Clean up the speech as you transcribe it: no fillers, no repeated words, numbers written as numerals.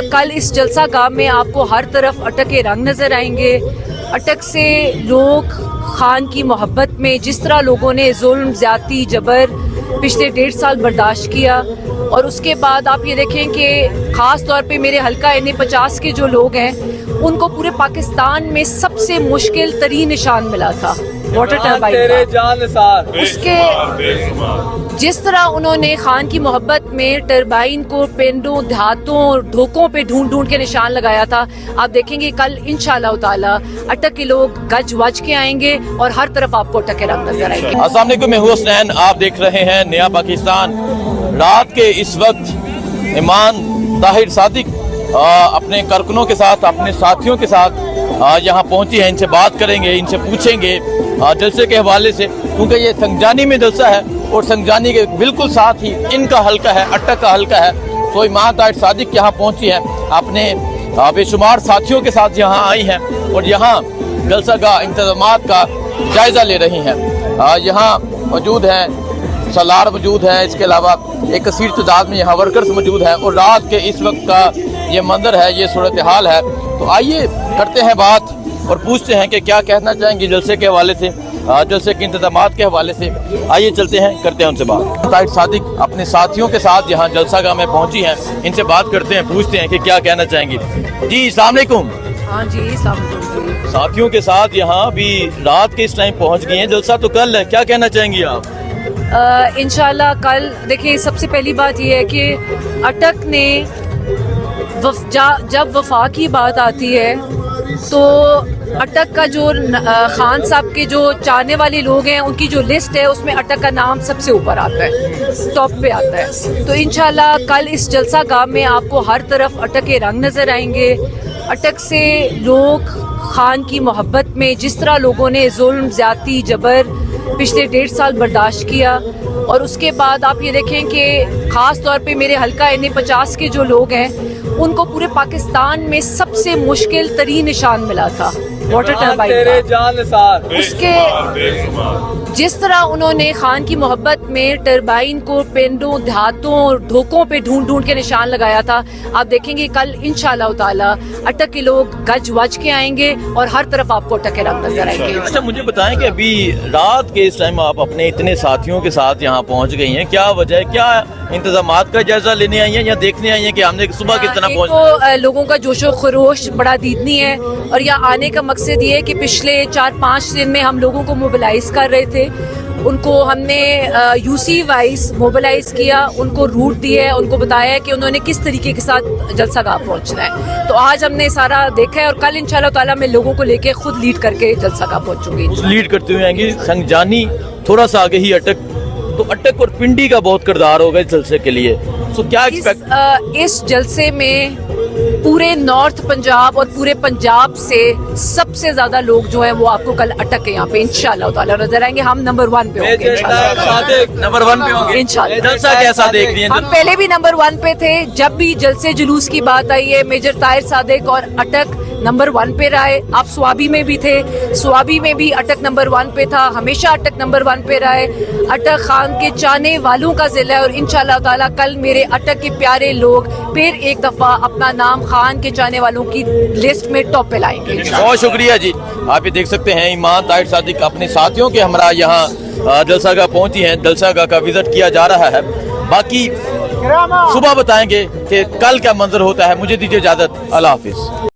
कल इस जलसा गाह में आपको हर तरफ अटक के रंग नजर आएंगे। अटक से लोग खान की मोहब्बत में जिस तरह लोगों ने जुल्म, ज्यादती, जबर पिछले 1.5 साल बर्दाश्त किया, और उसके बाद आप ये देखें कि ख़ास तौर पे मेरे हल्का NA-50 के जो लोग हैं उनको पूरे पाकिस्तान में सबसे मुश्किल तरीन निशान मिला था वाटर टरबाइन का। उसके जिस तरह उन्होंने खान की मोहब्बत में टरबाइन को पेंडों, देहातों, ढोकों पे ढूंढ ढूंढ के निशान लगाया था। आप देखेंगे कल इंशाअल्लाह ताला अटक के लोग गज वज के आएंगे और हर तरफ आपको अटक के रंग नजर आएंगे। अस्सलाम वालेकुम, मैं हूं हसनैन, आप देख रहे हैं नया पाकिस्तान। रात के इस वक्त ईमान ताहिर सादिक अपने कारकुनों के साथ, अपने साथियों के साथ यहाँ पहुंची हैं। इनसे बात करेंगे, इनसे पूछेंगे जलसे के हवाले से, क्योंकि ये संगजानी में जलसा है और संगजानी के बिल्कुल साथ ही इनका हल्का है, अटक का हल्का है। तो ईमान ताहिर सादिक यहाँ पहुंची है, अपने बेशुमार साथियों के साथ यहाँ आई हैं और यहाँ जलसा का इंतजामात का जायजा ले रही हैं। यहाँ मौजूद हैं सलार मौजूद है, इसके अलावा एक कसीर तादाद में यहाँ वर्कर्स मौजूद हैं और रात के इस वक्त का ये मंजर है, ये सूरत हाल है। तो आइए करते हैं बात और पूछते हैं कि क्या कहना चाहेंगे जलसे के हवाले से, जलसे के इंतजामात के हवाले से। आइए चलते हैं, करते हैं उनसे बात। ताहिर सादिक अपने साथियों के साथ यहाँ जलसा गाह में पहुँची हैं, इनसे बात करते हैं, पूछते हैं कि क्या कहना चाहेंगी। जी अस्सलाम वालेकुम। हाँ जी, अस्सलाम वालेकुम। साथियों के साथ यहाँ भी रात के इस टाइम पहुँच गई हैं, जलसा तो कल है, क्या कहना चाहेंगी आप? इंशाल्लाह कल देखिए, सबसे पहली बात यह है कि अटक ने जब वफा की बात आती है तो अटक का जो खान साहब के जो चाहने वाले लोग हैं उनकी जो लिस्ट है उसमें अटक का नाम सबसे ऊपर आता है, टॉप पे आता है। तो इंशाल्लाह कल इस जलसा गाह में आपको हर तरफ अटक के रंग नजर आएंगे। अटक से लोग खान की मोहब्बत में जिस तरह लोगों ने जुल्म, ज्यादती, जबर पिछले 1.5 साल बर्दाश्त किया, और उसके बाद आप ये देखें कि ख़ास तौर पे मेरे हल्का NA-50 के जो लोग हैं उनको पूरे पाकिस्तान में सबसे मुश्किल तरीन निशान मिला था वाटर टरबाइन का। उसके जिस तरह उन्होंने खान की मोहब्बत में टरबाइन को पेंडों, देहातों, ढोकों पे ढूंढ ढूंढ के निशान लगाया था। आप देखेंगे कल इंशाअल्लाह ताला अटक के लोग गज वज के आएंगे और हर तरफ आपको अटक के रंग नजर आएंगे। अच्छा, मुझे बताएं कि अभी रात के इस टाइम आप अपने इतने साथियों के साथ यहाँ पहुँच गई हैं, क्या वजह है, क्या इंतजामात का जायजा लेने आई हैं या देखने आई हैं कि हमने सुबह किस तरह पहुँच? तो लोगों का जोशो खरोश बड़ा दीदनी है, और यहाँ आने का मकसद ये है कि पिछले 4-5 दिन में हम लोगों को मोबिलाइज कर रहे थे। उनको हमने UC वाइज मोबिलाइज किया, उनको रूट दिया, उनको बताया कि उन्होंने किस तरीके के साथ जलसा गाह पहुंचना है। तो आज हमने सारा देखा है और कल इंशाल्लाह ताला मैं लोगों को लेके खुद लीड करके जलसा गाह पहुंचूंगी। लीड करते हुए आएंगी संगजानी, थोड़ा सा आगे ही अटक, तो अटक और पिंडी का बहुत किरदार होगा इस जलसे के लिए। तो क्या इस जलसे में पूरे नॉर्थ पंजाब और पूरे पंजाब से सबसे ज्यादा लोग जो हैं वो आपको कल अटक के यहाँ पे इंशाअल्लाह ताला नजर आएंगे। हम नंबर 1 पे होंगे नंबर 1 पे होंगे इंशाअल्लाह। जलसा कैसा देख रही हैं? हम पहले भी नंबर 1 पे थे, जब भी जलसे जुलूस की बात आई है मेजर ताहिर सादिक और अटक नंबर 1 पे रहे। आप स्वाबी में भी थे, स्वाबी में भी अटक नंबर 1 पे था, हमेशा अटक नंबर 1 पे रहे। अटक खान के चाहने वालों का जिला है और इंशाअल्लाह ताला कल मेरे अटक के प्यारे लोग फिर एक दफा अपना नाम खान के चाहने वालों की लिस्ट में टॉप पे लाएंगे। बहुत शुक्रिया जी। आप ये देख सकते हैं ईमान ताहिर सादिक अपने साथियों के हमरा यहाँ जलसा गाह पहुंची हैं, जलसा गाह का विजिट किया जा रहा है। बाकी सुबह बताएंगे कि कल क्या मंजर होता है। मुझे दीजिए इजाजत, अल्लाह हाफिज।